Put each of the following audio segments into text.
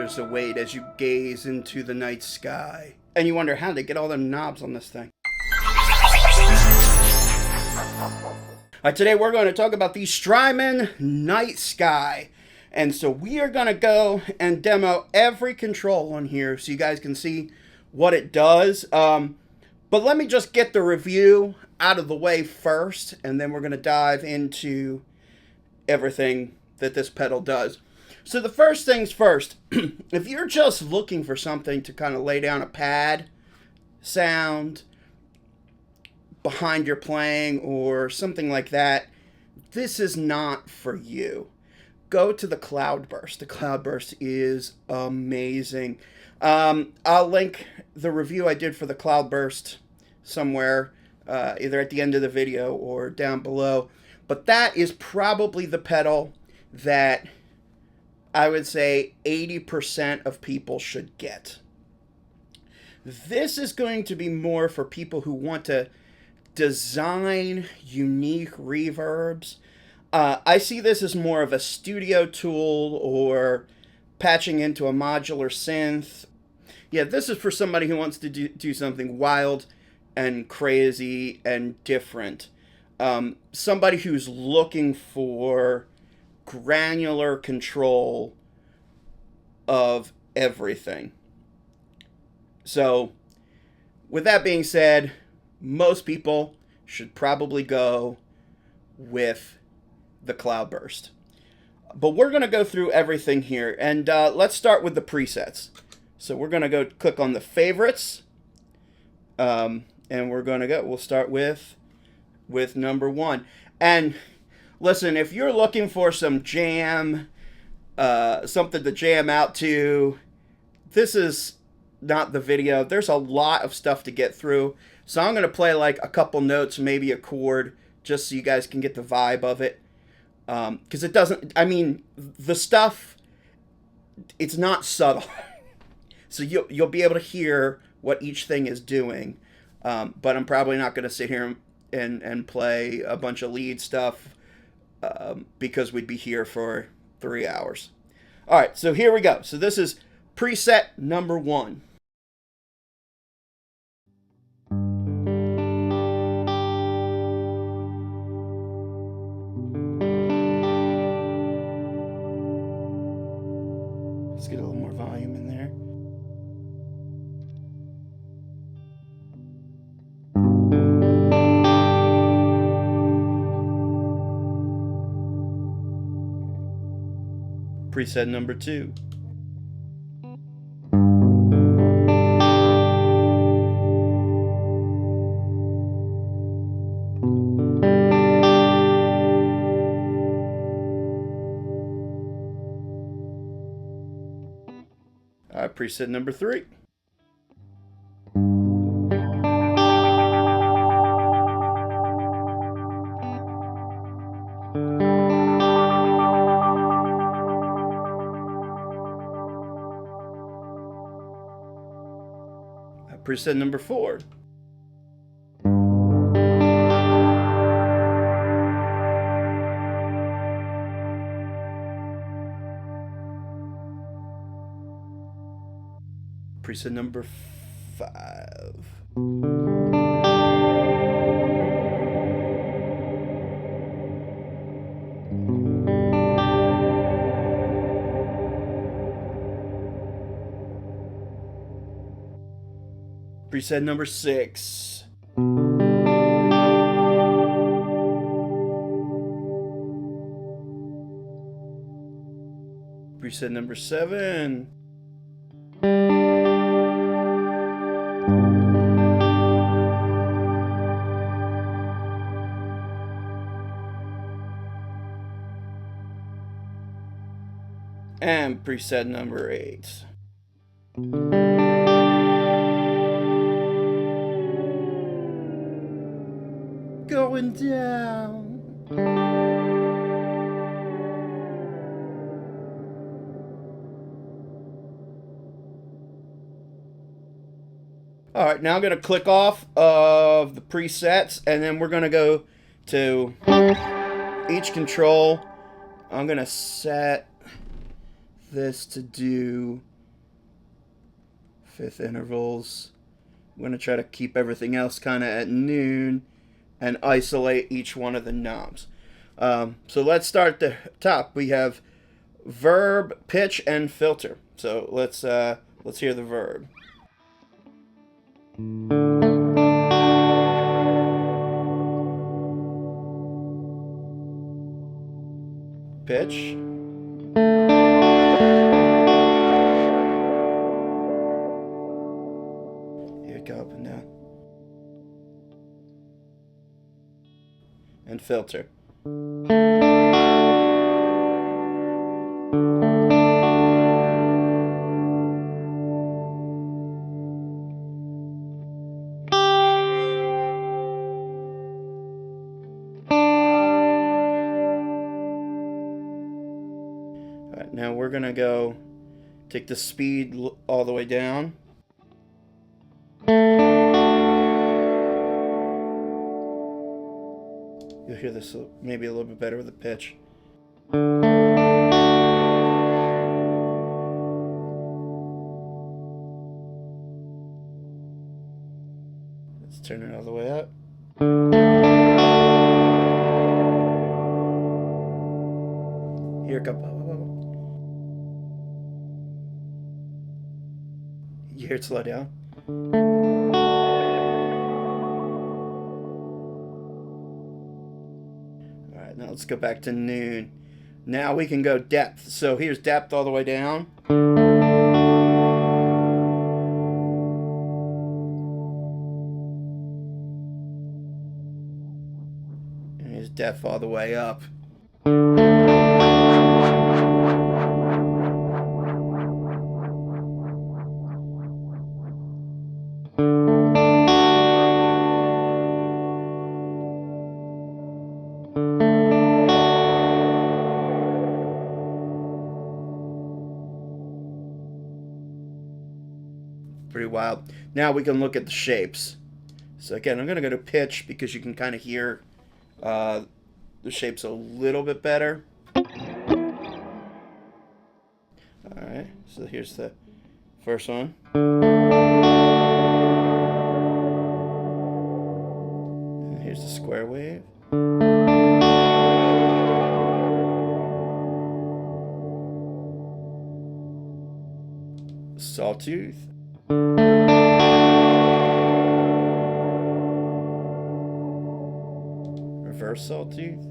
shoulders of weight as you gaze into the night sky. And you wonder, how did they get all the knobs on this thing? Alright, today we're going to talk about the Strymon Nightsky. And so we are going to go and demo every control on here so you guys can see what it does. But let me just get the review out of the way first, and then we're going to dive into everything that this pedal does. So the first things first, if you're just looking for something to kind of lay down a pad sound behind your playing or something like that, this is not for you. Go to the Cloudburst. The Cloudburst is amazing. I'll link the review I did for the Cloudburst somewhere, either at the end of the video or down below. But that is probably the pedal that I would say 80% of people should get. This is going to be more for people who want to design unique reverbs. I see this as more of a studio tool or patching into a modular synth. Yeah, this is for somebody who wants to do something wild and crazy and different. Somebody who's looking for granular control of everything. So, with that being said, most people should probably go with the Cloudburst. But we're going to go through everything here, and let's start with the presets. So we're going to go click on the favorites, and we'll start with number 1. And listen, if you're looking for some jam, something to jam out to, this is not the video. There's a lot of stuff to get through. So I'm going to play like a couple notes, maybe a chord, just so you guys can get the vibe of it. Because it doesn't, I mean, the stuff, it's not subtle. So you'll be able to hear what each thing is doing. But I'm probably not going to sit here and play a bunch of lead stuff because we'd be here for 3 hours. All right, so here we go. So this is preset number 1. Let's get a little more volume in there. Preset number 2. Preset number 3. Preset number 4. Preset number 5. Preset number 6. Preset number 7. And preset number 8. Going down. All right, now I'm going to click off of the presets, and then we're going to go to each control. I'm going to set this to do fifth intervals. I'm going to try to keep everything else kind of at noon and isolate each one of the knobs. So let's start at the top. We have verb, pitch, and filter. So let's hear the verb. Pitch. Here, go up and down. And filter. Alright, now we're gonna go take the speed all the way down. You'll hear this maybe a little bit better with the pitch. Let's turn it all the way up. Here it comes. You hear it slow down? Alright, now let's go back to noon. Now we can go depth. So here's depth all the way down. And here's depth all the way up. Pretty wild. Now we can look at the shapes. So again, I'm going to go to pitch because you can kind of hear the shapes a little bit better. Alright, so here's the first one. And here's the square wave. Sawtooth. Reverse sawtooth.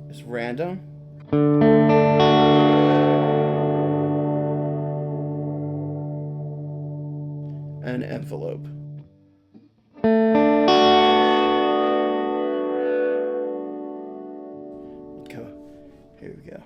It's random. And envelope. Here we go.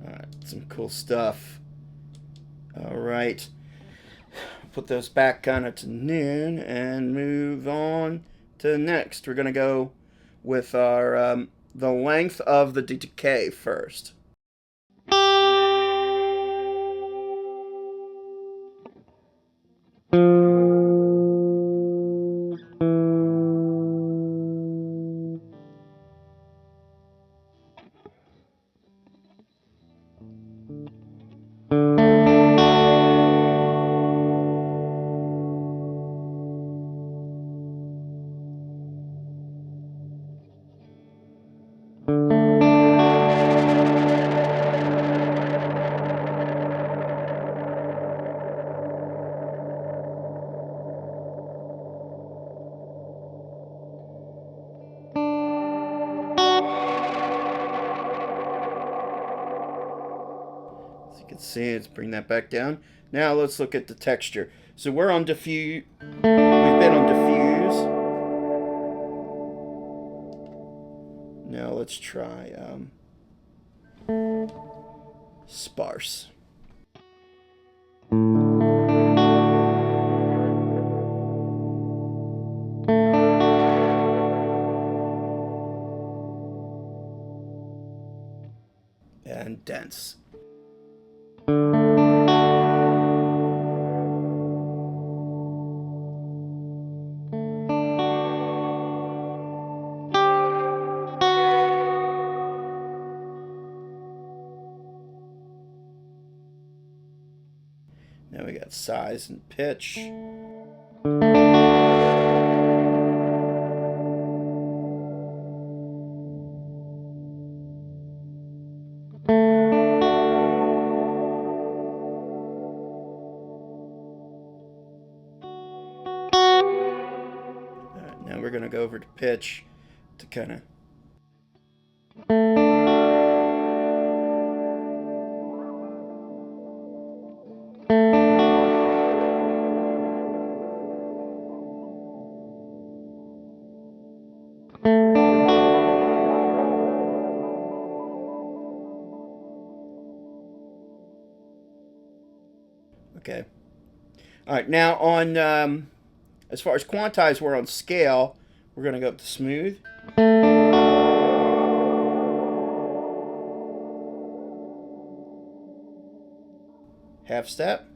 Alright, some cool stuff. Alright. Put those back kind of to noon and move on to next. We're going to go with our the length of the decay first. See, let's bring that back down. Now let's look at the texture. So we're on diffuse. We've been on diffuse. Now let's try sparse. sense. Now we got size and pitch. Now we're going to go over to pitch to kind of... Okay. All right, now on, as far as quantize, we're on scale. We're going to go up to smooth. Half step.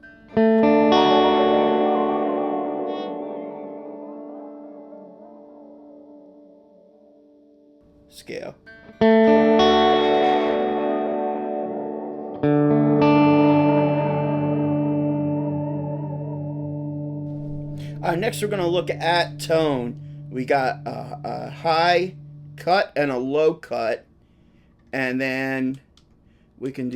Scale. Next, we're going to look at tone. We got a high cut and a low cut, and then we can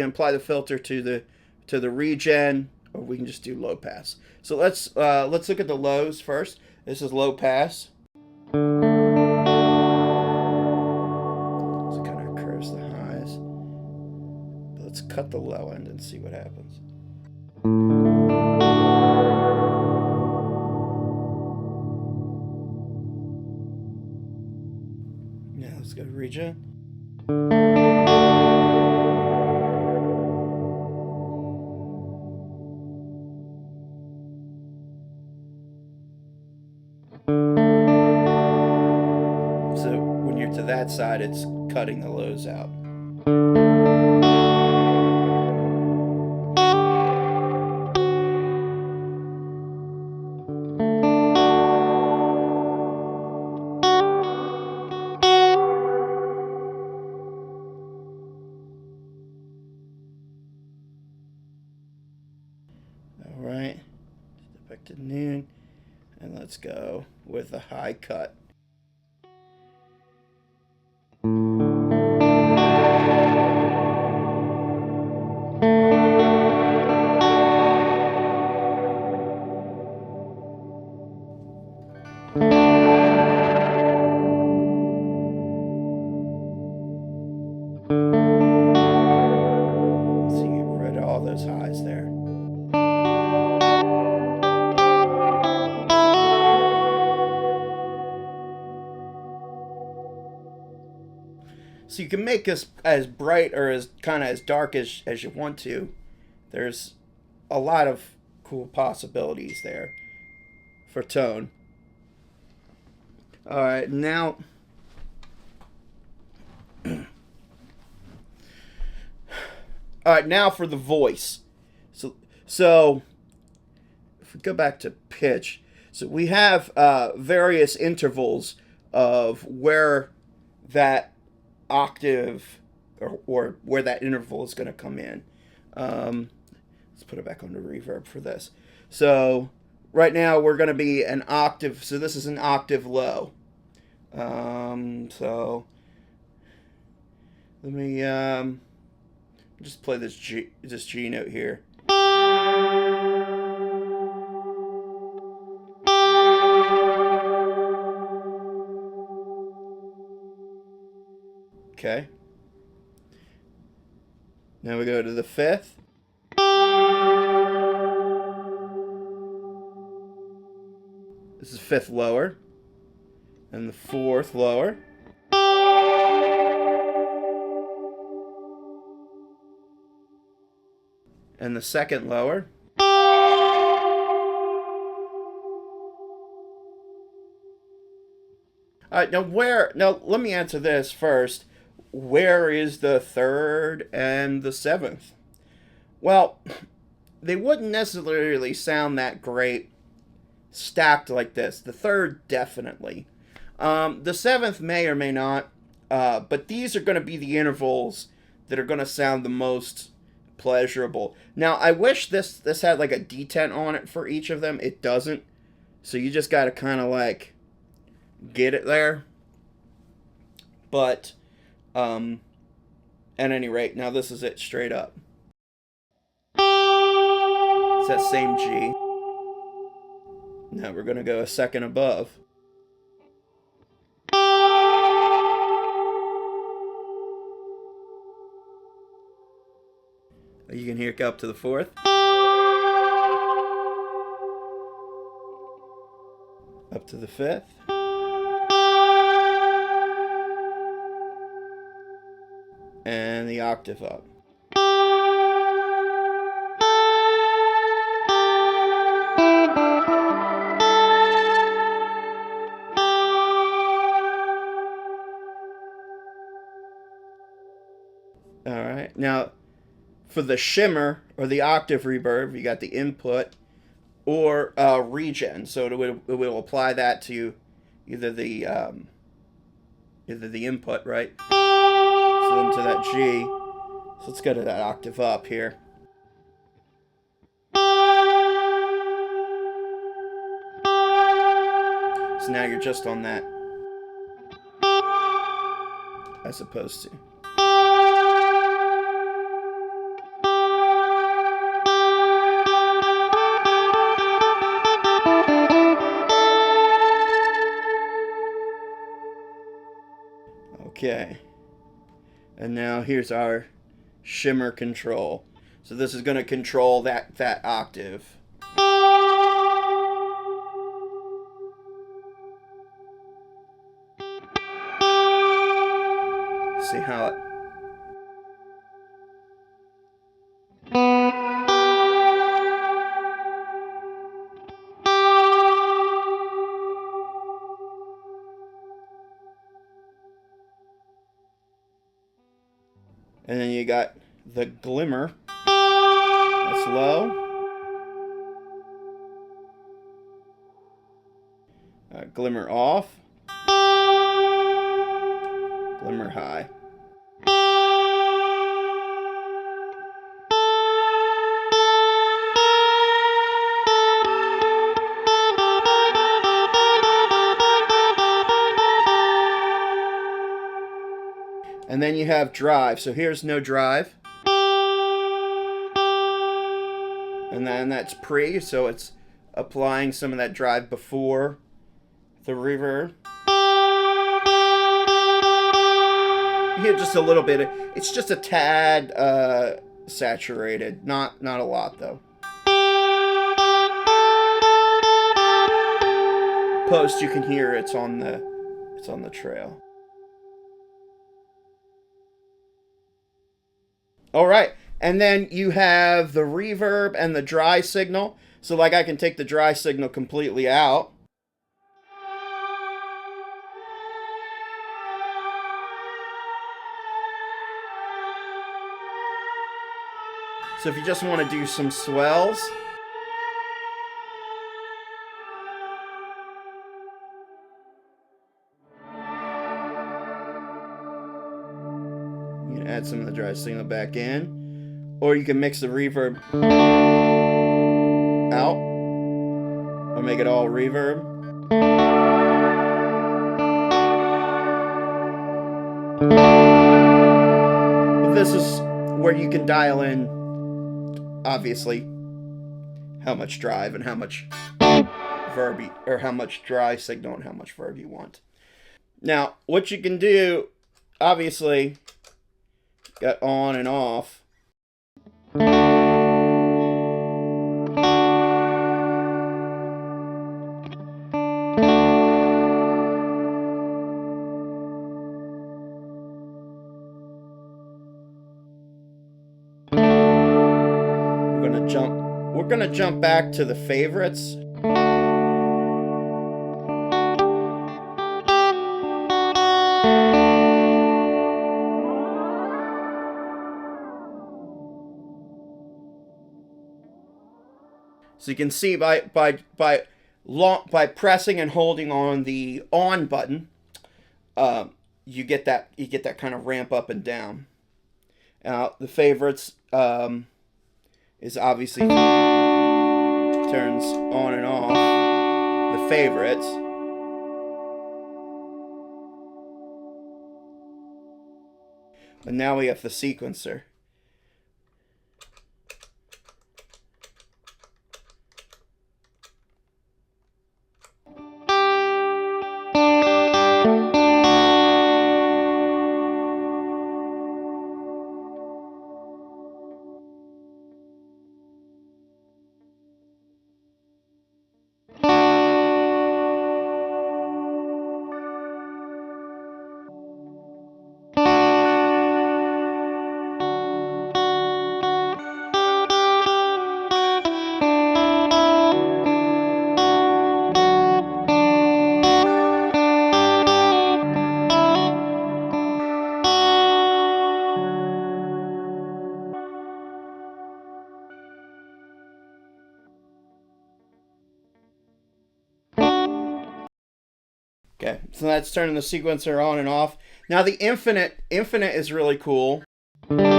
apply the filter to the regen, or we can just do low pass. So let's look at the lows first. This is low pass. So it kind of curves the highs. But let's cut the low end and see what happens. Now let's go to regen. So when you're to that side, it's cutting the lows out. All right, back to noon, and let's go with a high cut. So you get rid of all those highs there. So you can make this as bright or as kind of as dark as you want to. There's a lot of cool possibilities there for tone. All right, now now for the voice. So if we go back to pitch, so we have various intervals of where that octave or where that interval is going to come in. Let's put it back on the reverb for this. So right now we're going to be an octave. So this is an octave low. So let me just play this G note here. Okay. Now we go to the fifth. This is fifth lower. And the fourth lower. And the second lower. All right, now let me answer this first. where is the third and the seventh? Well, they wouldn't necessarily sound that great stacked like this. The third, definitely. The seventh may or may not, but these are going to be the intervals that are going to sound the most pleasurable. Now, I wish this had like a detent on it for each of them. It doesn't. So you just got to kind of like get it there. But, at any rate, now this is it straight up. It's that same G. Now we're going to go a second above. You can hear it go up to the fourth. Up to the fifth. And the octave up. Alright, now for the shimmer or the octave reverb, you got the input or regen. So it will apply that to either the input, right? So then to that G. So let's go to that octave up here. So now you're just on that, as opposed to. Okay. And now here's our shimmer control. So this is going to control that octave. See how it... And then you got the glimmer. That's low. Glimmer off. Glimmer high. And then you have drive. So here's no drive. And then that's pre, so it's applying some of that drive before the reverb. You hear just a little bit. It's just a tad saturated. Not a lot though. Post, you can hear it's on the trail. All right, and then you have the reverb and the dry signal. So like I can take the dry signal completely out. So if you just want to do some swells. You can add some of the dry signal back in. Or you can mix the reverb out. Or make it all reverb. But this is where you can dial in, obviously, how much drive and how much verb, or how much dry signal and how much verb you want. Now, what you can do, obviously, got on and off. We're gonna jump back to the favorites. So you can see by pressing and holding on the on button, you get that kind of ramp up and down. The favorites is obviously turns on and off the favorites. And now we have the sequencer. Okay, so that's turning the sequencer on and off. Now the infinite is really cool. Now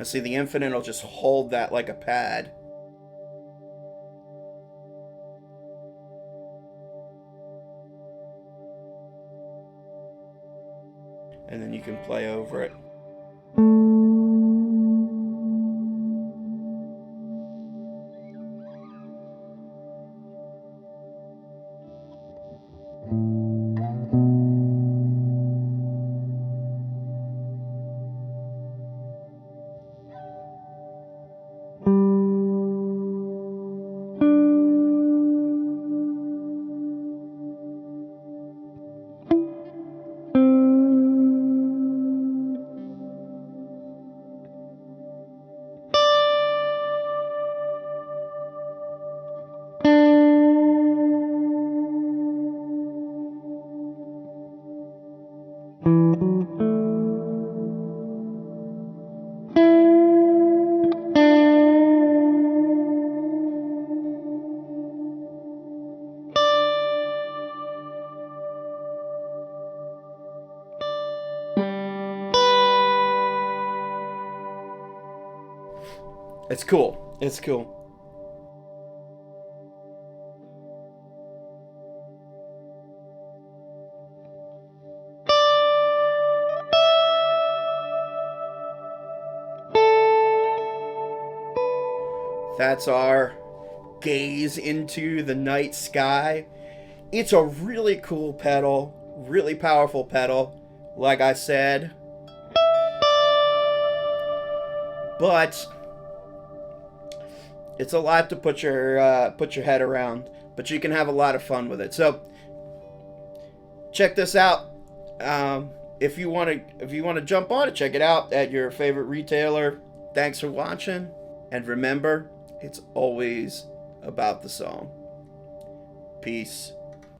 see, the infinite will just hold that like a pad. And then you can play over it. It's cool. It's cool. That's our gaze into the night sky. It's a really cool pedal, really powerful pedal, like I said. But it's a lot to put your head around, but you can have a lot of fun with it. So check this out. If you want to jump on it, check it out at your favorite retailer. Thanks for watching, and remember, it's always about the song. Peace.